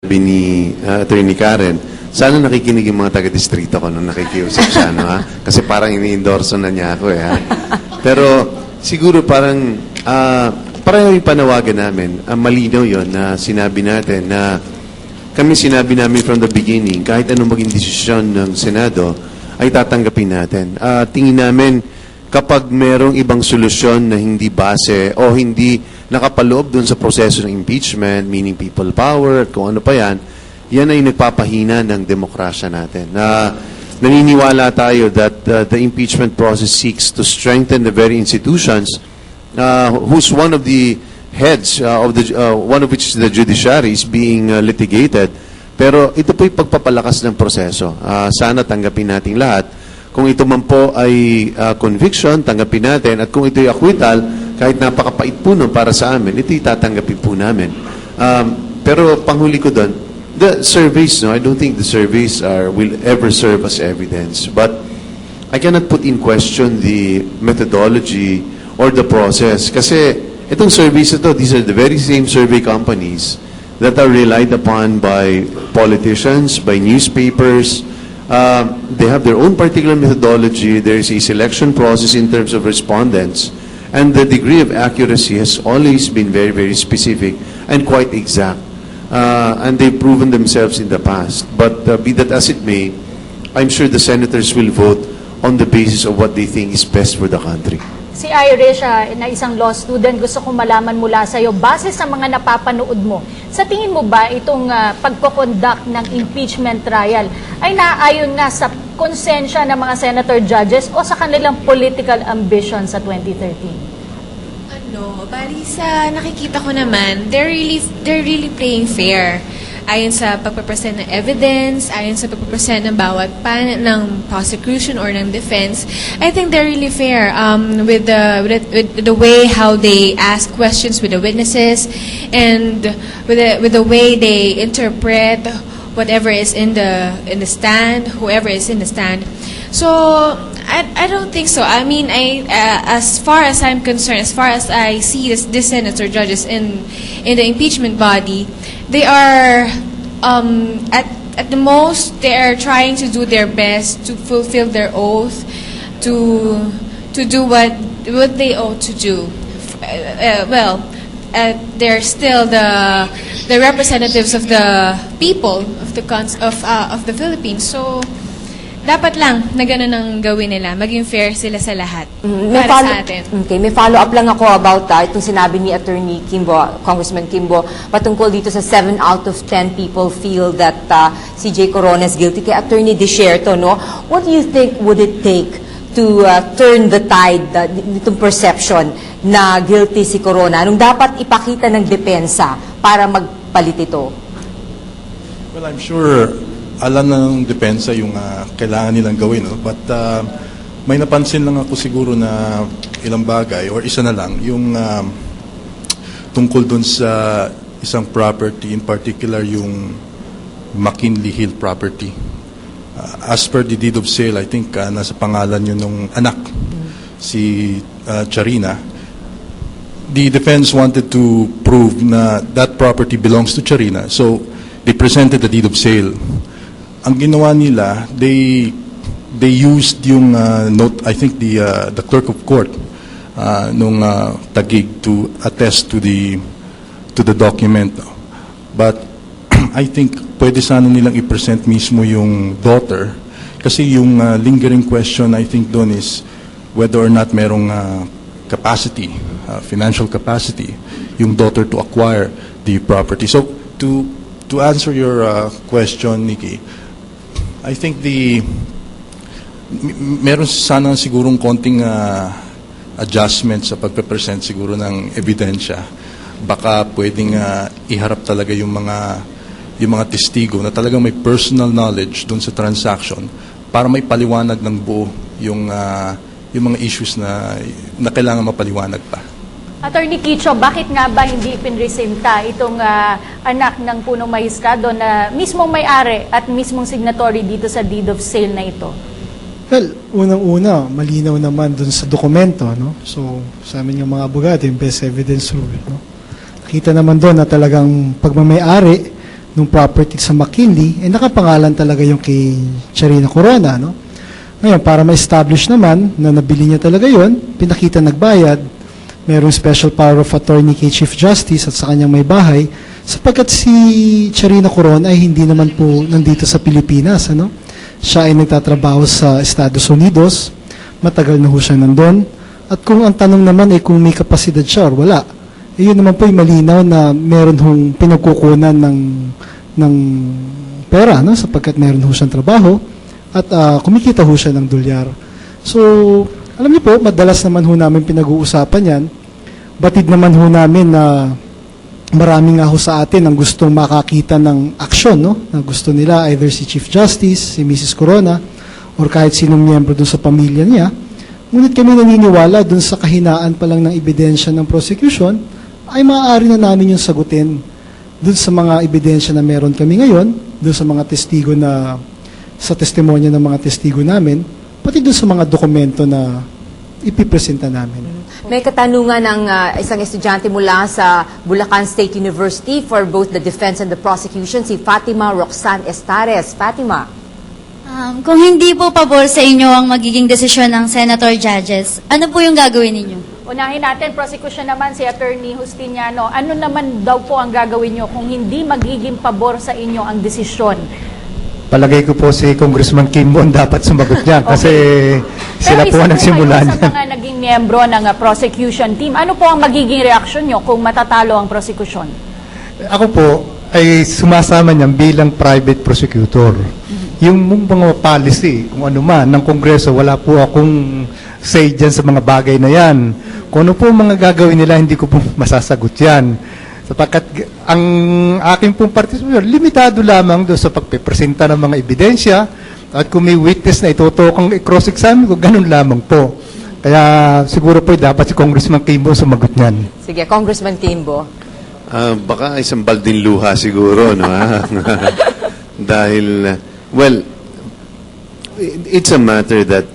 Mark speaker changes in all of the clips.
Speaker 1: Sabi ni Attorney Karen, sana nakikinig yung mga taga-distrito ko nung nakikiusap siya, no, ha? Kasi parang ini-endorso na niya ako, ha? Pero siguro parang yung panawagan namin, malinaw yon na sinabi natin na kami sinabi namin from the beginning, kahit anong maging desisyon ng Senado, ay tatanggapin natin. Tingin namin, kapag merong ibang solusyon na hindi base o hindi nakapaloob dun sa proseso ng impeachment, meaning people power, kung ano pa yan, yan ay nagpapahina ng demokrasya natin. Naniniwala tayo that the impeachment process seeks to strengthen the very institutions whose one of the heads, one of which is the judiciary, is being litigated. Pero ito po'y pagpapalakas ng proseso. Sana tanggapin natin lahat. Kung ito man po ay conviction, tanggapin natin. At kung ito'y acquittal, kahit napakapait po nun para sa amin, ito'y tatanggapin po namin. Pero panghuli ko doon, the surveys, no, I don't think the surveys will ever serve as evidence. But I cannot put in question the methodology or the process. Kasi itong surveys ito, these are the very same survey companies that are relied upon by politicians, by newspapers. They have their own particular methodology. There is a selection process in terms of respondents. And the degree of accuracy has always been very, very specific and quite exact. And they've proven themselves in the past. But be that as it may, I'm sure the senators will vote on the basis of what they think is best for the country.
Speaker 2: Si Irish, na isang law student, gusto kong malaman mula sa iyo, base sa mga napapanood mo, sa tingin mo ba itong pagkoconduct ng impeachment trial ay naayon nga sa konsensya ng mga senator judges o sa kanilang political ambition sa 2013?
Speaker 3: Bali sa nakikita ko naman, they're really playing fair. Ayon sa pagpapresent ng evidence, ayon sa pagpapresent ng bawat pan ng prosecution or ng defense, I think they're really fair with the way how they ask questions with the witnesses and with the way they interpret whatever is in the stand, whoever is in the stand. So I don't think so. I mean, as far as I'm concerned, as far as I see this senator judges in the impeachment body, they are at the most they are trying to do their best to fulfill their oath, to do what they ought to do. They're still the representatives of the people of the Philippines. So dapat lang na ganun ang gawin nila, maging fair sila sa lahat para sa atin.
Speaker 4: Okay, may follow-up lang ako about itong sinabi ni Attorney Kimbo, Congressman Kimbo, patungkol dito sa 7 out of 10 people feel that si Jay Corona is guilty. Kay Attorney Desierto, no? What do you think would it take to turn the tide, itong perception na guilty si Corona? Anong dapat ipakita ng depensa para magpalit ito?
Speaker 5: Well, I'm sure alam na ng depensa yung kailangan nilang gawin. No? But may napansin lang ako siguro na ilang bagay, or isa na lang, yung tungkol dun sa isang property, in particular yung McKinley Hill property. As per the deed of sale, I think nasa pangalan yun ng anak, si Charina. The defense wanted to prove na that property belongs to Charina, so they presented the deed of sale. Ang ginawa nila, they used yung note, I think the clerk of court nung Taguig to attest to the document. But I think pwede sana nilang i-present mismo yung daughter, kasi yung lingering question I think doon is whether or not merong capacity, financial capacity, yung daughter to acquire the property. So to answer your question, Nikki, I think meron sana sigurong konting adjustment sa pagpe-present siguro ng ebidensya. Baka pwedeng iharap talaga yung mga testigo na talagang may personal knowledge dun sa transaction para may paliwanag ng buo yung mga issues na kailangan mapaliwanag pa.
Speaker 2: Attorney Kicho, bakit nga ba hindi ipinresenta itong anak ng punong mahistrado na mismong may-ari at mismong signatory dito sa deed of sale na ito?
Speaker 6: Well, unang-una, malinaw naman dun sa dokumento, no? So, sa amin yung mga abogado, yung best evidence rule, no? Nakita naman doon na talagang pagmamay-ari ng property sa McKinley, nakapangalan talaga yung kay Charina Corona, no? Ngayon, para ma-establish naman na nabili niya talaga yon, pinakita nagbayad, mayroong special power of attorney kay Chief Justice at sa kanyang may bahay, sapagkat si Charina Corona ay hindi naman po nandito sa Pilipinas, ano? Siya ay nagtatrabaho sa Estados Unidos, matagal na ho siya nandun, at kung ang tanong naman ay kung may kapasidad siya or wala, yun naman po ay malinaw na meron hong pinagkukunan ng pera, no? Sapagkat meron ho siyang trabaho at kumikita ho siya ng dolyar. So, alam niyo po, madalas naman ho namin pinag-uusapan yan. Batid naman ho namin na marami nga ho sa atin ang gustong makakita ng aksyon, no? Na gusto nila either si Chief Justice, si Mrs. Corona, or kahit sinong miyembro dun sa pamilya niya. Ngunit kami naniniwala dun sa kahinaan pa lang ng ebidensya ng prosecution, ay maaari na namin yung sagutin dun sa mga ebidensya na meron kami ngayon, dun sa mga testigo na, sa testimonya ng mga testigo namin, pati dun sa mga dokumento na ipipresenta namin.
Speaker 4: May katanungan ng isang estudyante mula sa Bulacan State University for both the defense and the prosecution, si Fatima Roxanne Estares. Fatima.
Speaker 7: Kung hindi po pabor sa inyo ang magiging desisyon ng Senator Judges, ano po yung gagawin ninyo?
Speaker 2: Unahin natin, prosecution naman si Attorney Justiniano. Ano naman daw po ang gagawin nyo kung hindi magiging pabor sa inyo ang desisyon?
Speaker 8: Palagay ko po si Congressman Kimbo ang dapat sumagot niyan kasi sila po ang nagsimula
Speaker 2: Pero isa po
Speaker 8: niyan.
Speaker 2: kayo sa mga naging miyembro ng prosecution team. Ano po ang magiging reaksyon nyo kung matatalo ang prosecution?
Speaker 8: Ako po ay sumasama niyan bilang private prosecutor. Yung mga policy, kung ano man, ng Kongreso, wala po akong say dyan sa mga bagay na yan. Kung ano po mga gagawin nila, hindi ko po masasagot yan. Sapagkat ang aking pong partisipasyon, limitado lamang doon sa pagpipresenta ng mga ebidensya at kung may witness na itutokang i-cross-examine ko, ganun lamang po. Kaya siguro po dapat si Congressman Kimbo sumagot niyan.
Speaker 4: Sige, Congressman Kimbo.
Speaker 1: Baka isang balding luha siguro, no? Dahil, well, it's a matter that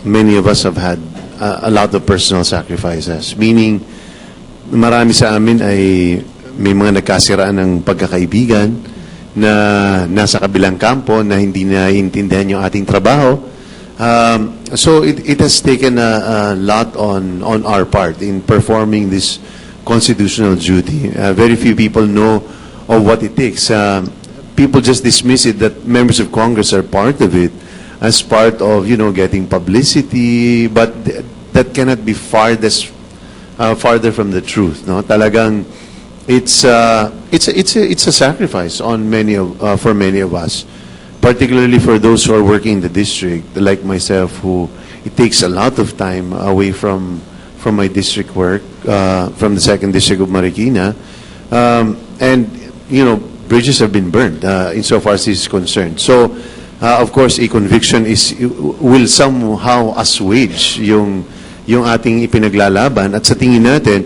Speaker 1: many of us have had a lot of personal sacrifices. Meaning, marami sa amin ay may mga nagkasiraan ng pagkakaibigan na nasa kabilang kampo na hindi naiintindihan yung ating trabaho. So it has taken a lot on our part in performing this constitutional duty. Very few people know of what it takes. People just dismiss it that members of Congress are part of it as part of, getting publicity, but that cannot be farther from the truth, no? Talagang it's a sacrifice on for many of us, particularly for those who are working in the district, like myself, who it takes a lot of time away from my district work, from the 2nd District of Marikina, and bridges have been burned insofar as this is concerned. So, of course, a conviction will somehow assuage yung ating ipinaglalaban, at sa tingin natin,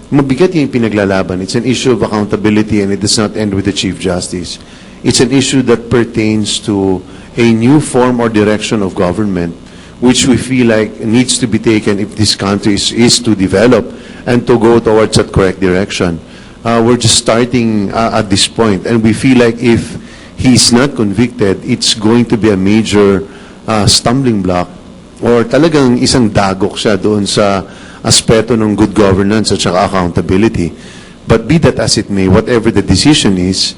Speaker 1: mabigat yung ipinaglalaban. It's an issue of accountability, and it does not end with the Chief Justice. It's an issue that pertains to a new form or direction of government, which we feel like needs to be taken if this country is to develop and to go towards that correct direction. We're just starting at this point, and we feel like if he's not convicted, it's going to be a major stumbling block, or talagang isang dagok siya doon sa aspeto ng good governance at saka accountability. But be that as it may, whatever the decision is,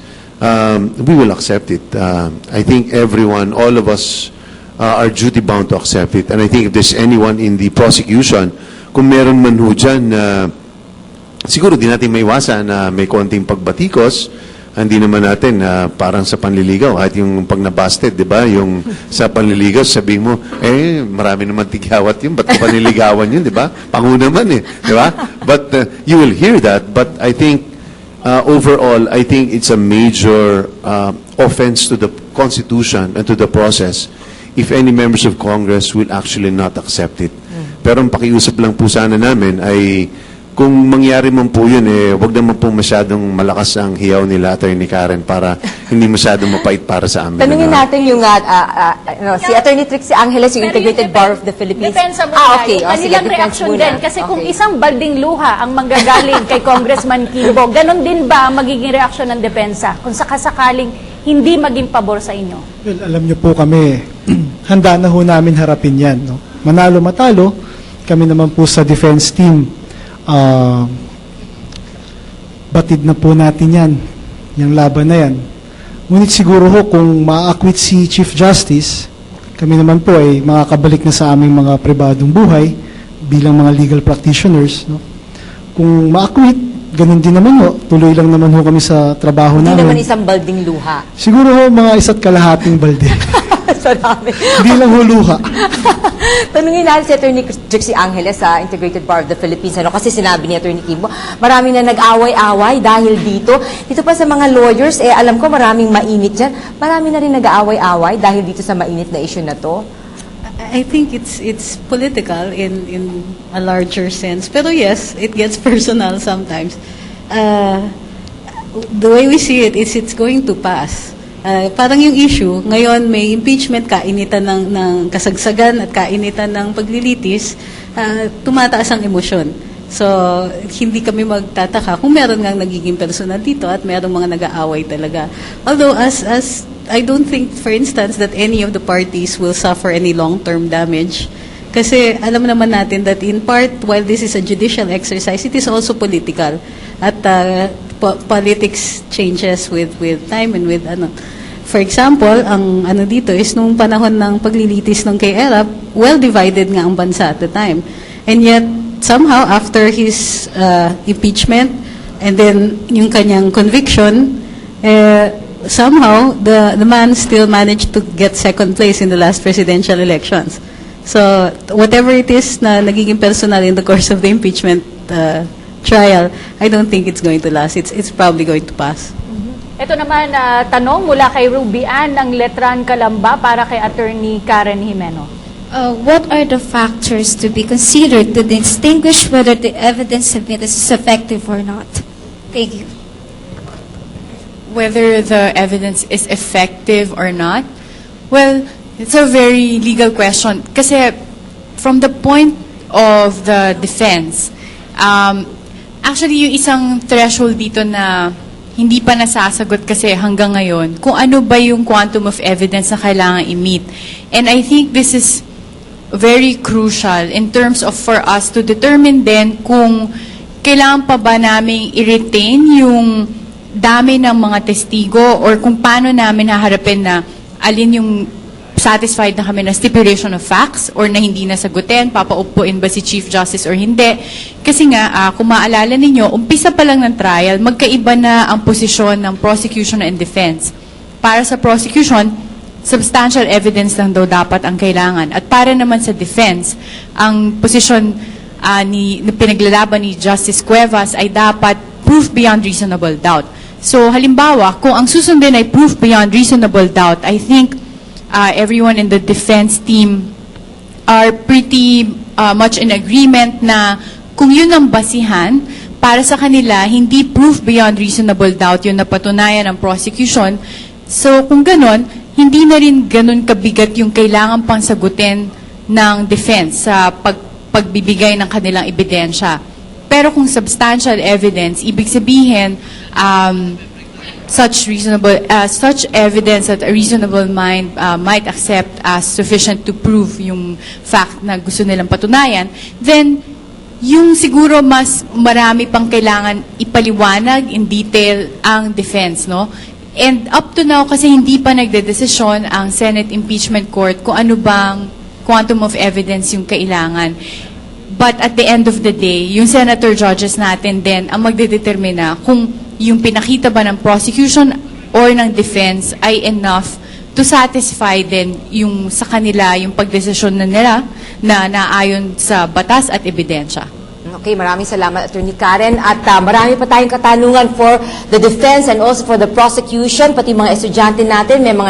Speaker 1: we will accept it. I think everyone, all of us, are duty-bound to accept it. And I think if there's anyone in the prosecution, kung meron man ho dyan, siguro di natin maiwasan na may konting pagbatikos. Hindi naman natin parang sa panliligaw, kahit yung pag nabasted, di ba? Yung sa panliligaw, sabihin mo, marami naman tigyawat yun, ba't ko panliligawan yun, di ba? Pangu naman di ba? But you will hear that, but I think overall, I think it's a major offense to the Constitution and to the process if any members of Congress will actually not accept it. Pero ang pakiusap lang po sana namin ay kung mangyari man po yun, wag naman po masyadong malakas ang hiyaw nila, Attorney Karen, para hindi masyadong mapait para sa amin.
Speaker 4: Tanungin natin yung si Attorney Trixie Angeles, yung
Speaker 2: Pero
Speaker 4: Integrated
Speaker 2: yung
Speaker 4: Bar of the Philippines.
Speaker 2: Depensa mo
Speaker 4: Okay.
Speaker 2: yung kanilang
Speaker 4: defense
Speaker 2: reaction
Speaker 4: muna.
Speaker 2: din. Kasi kung
Speaker 4: Okay.
Speaker 2: isang balding luha ang manggagaling kay Congressman Kimbo, ganon din ba ang magiging reaksyon ng depensa kung sakasakaling hindi maging pabor sa inyo?
Speaker 6: Well, alam niyo po kami, handa na ho namin harapin yan. No? Manalo, matalo, kami naman po sa defense team, batid na po natin yan, yung laban na yan. Ngunit siguro ho, kung ma-acquit si Chief Justice, kami naman po ay makakabalik na sa aming mga pribadong buhay bilang mga legal practitioners. No? Kung ma-acquit, ganun din naman ho, tuloy lang naman ho kami sa trabaho
Speaker 4: Hindi
Speaker 6: namin.
Speaker 4: naman isang balding luha.
Speaker 6: Siguro ho, mga isa't kalahating balde.
Speaker 4: Sarami.
Speaker 6: Hindi lang ho luha.
Speaker 4: Tanungin natin si Attorney Trixie Angeles sa Integrated Bar of the Philippines. Kasi sinabi ni Attorney Kimbo, marami na nag-away-away dahil dito. Dito pa sa mga lawyers, alam ko maraming mainit dyan. Marami na rin nag-away-away dahil dito sa mainit na issue na to.
Speaker 9: I think it's political in a larger sense. Pero yes, it gets personal sometimes. The way we see it is it's going to pass. Parang yung issue, ngayon may impeachment, kainitan ng kasagsagan at kainitan ng paglilitis, tumataas ang emosyon. So, hindi kami magtataka kung meron ngang nagiging personal dito at meron mga nag-aaway talaga. Although, as I don't think, for instance, that any of the parties will suffer any long-term damage. Kasi alam naman natin that in part, while this is a judicial exercise, it is also political. At politics changes with time and with For example, ang dito is nung panahon ng paglilitis ng kay Erap, well divided nga ang bansa at the time. And yet somehow after his impeachment and then yung kanyang conviction, somehow the man still managed to get second place in the last presidential elections. So whatever it is na nagiging personal in the course of the impeachment trial, I don't think it's going to last. It's probably going to pass.
Speaker 2: Ito naman, tanong mula kay Ruby Ann ng Letran Calamba para kay Attorney Karen Jimeno.
Speaker 7: What are the factors to be considered to distinguish whether the evidence submitted is effective or not? Thank you.
Speaker 10: Whether the evidence is effective or not? Well, it's a very legal question. Kasi from the point of the defense, actually yung isang threshold dito na hindi pa nasasagot kasi hanggang ngayon, kung ano ba yung quantum of evidence na kailangan i-meet. And I think this is very crucial in terms of for us to determine then kung kailangan pa ba namin i-retain yung dami ng mga testigo or kung paano namin haharapin na alin yung satisfied na kami na stipulation of facts or na hindi nasagutin, papaupuin ba si Chief Justice or hindi. Kasi nga, kung maalala ninyo, umpisa pa lang ng trial, magkaiba na ang posisyon ng prosecution and defense. Para sa prosecution, substantial evidence lang daw dapat ang kailangan. At para naman sa defense, ang posisyon na pinaglalaban ni Justice Cuevas ay dapat proof beyond reasonable doubt. So, halimbawa, kung ang susundin ay proof beyond reasonable doubt, I think everyone in the defense team are pretty much in agreement na kung yun ang basihan, para sa kanila, hindi proof beyond reasonable doubt yung napatunayan ng prosecution. So, kung ganon, hindi na rin ganon kabigat yung kailangan pang sagutin ng defense sa pagbibigay ng kanilang ebidensya. Pero kung substantial evidence, ibig sabihin, such evidence that a reasonable mind might accept as sufficient to prove yung fact na gusto nilang patunayan, then yung siguro mas marami pang kailangan ipaliwanag in detail ang defense, no? And up to now, kasi hindi pa nagdedesisyon ang Senate Impeachment Court kung ano bang quantum of evidence yung kailangan. But at the end of the day, yung senator judges natin din ang magdedetermina kung yung pinakita ba ng prosecution or ng defense ay enough to satisfy din yung sa kanila yung pagdesisyon na nila na naayon sa batas at ebidensya.
Speaker 4: Okay, maraming salamat, Attorney Karen. At marami pa tayong katanungan for the defense and also for the prosecution, pati mga estudyante natin, may mga